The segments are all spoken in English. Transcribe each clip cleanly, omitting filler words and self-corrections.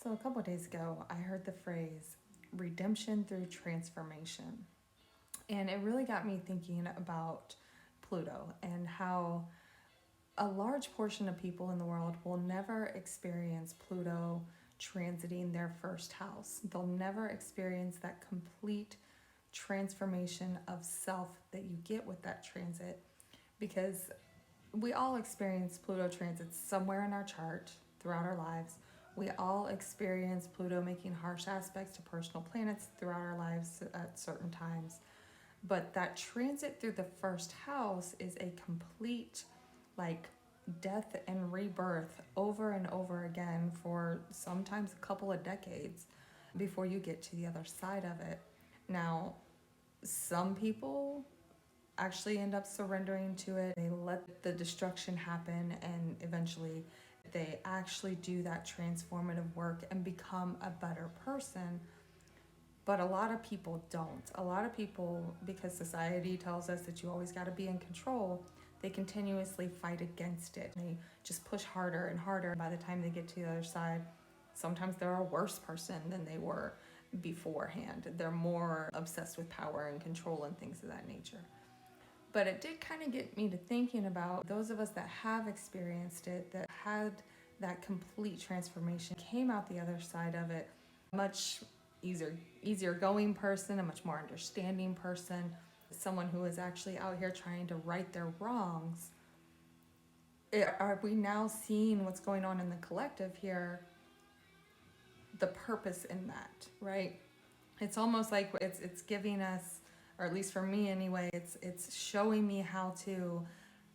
So, a couple of days ago, I heard the phrase redemption through transformation. And it really got me thinking about Pluto and how a large portion of people in the world will never experience Pluto transiting their first house. They'll never experience that complete transformation of self that you get with that transit because we all experience Pluto transits somewhere in our chart throughout our lives. We all experience Pluto making harsh aspects to personal planets throughout our lives at certain times. But that transit through the first house is a complete, like, death and rebirth over and over again for sometimes a couple of decades before you get to the other side of it. Now, some people actually end up surrendering to it. They let the destruction happen and eventually they actually do that transformative work and become a better person. But a lot of people don't. A lot of people, because society tells us that you always got to be in control, they continuously fight against it. They just push harder and harder. By the time they get to the other side, sometimes they're a worse person than they were beforehand. They're more obsessed with power and control and things of that nature. But it did kind of get me to thinking about those of us that have experienced it, that had that complete transformation, came out the other side of it, much easier going person, a much more understanding person, someone who is actually out here trying to right their wrongs. Are we now seeing what's going on in the collective here, the purpose in that, right? It's almost like it's giving us, or at least for me anyway, it's showing me how to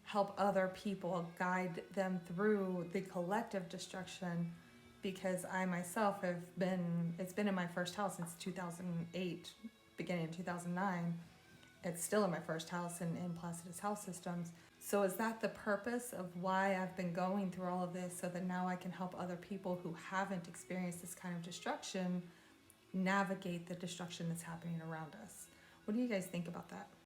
help other people, guide them through the collective destruction, because I myself it's been in my first house since 2008, beginning of 2009. It's still in my first house in Placidus House Systems. So is that the purpose of why I've been going through all of this, so that now I can help other people who haven't experienced this kind of destruction navigate the destruction that's happening around us? What do you guys think about that?